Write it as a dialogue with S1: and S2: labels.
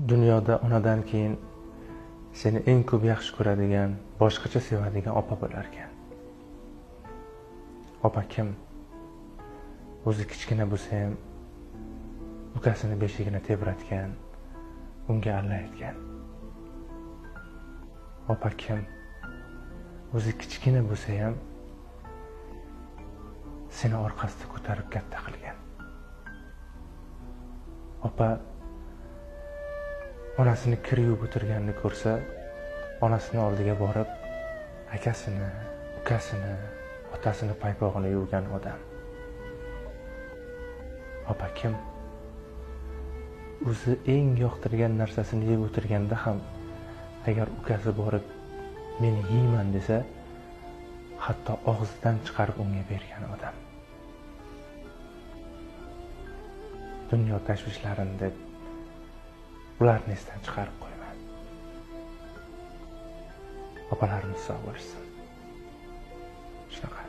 S1: Dunyoda onadan keyin seni eng ko'p yaxshi ko'radigan, boshqacha sevadigan opa bo'lar ekan. Opa kim? O'zi kichkina bo'lsa ham ukasini beshigini tebratgan, unga alla aytgan. Opa kim? O'zi kichkina bo'lsa ham seni orqasida ko'tarib katta qilgan. Opa onasini kir yuvib o'tirganini ko'rsa, onasini oldiga borib, akasini, ukasini, otasini paypog'ini yuvgan odam. Opa kim? O'zi eng yoqtirgan narsasini yeb o'tirganda ham agar ukasi borib meni yeyman desa, hatto og'zidan chiqarib unga bergan odam. Dunyo tashvishlarini deb ularni esdan chiqarib qo'yma. Opalarimiz sog' bo'lsin. Shunaqa.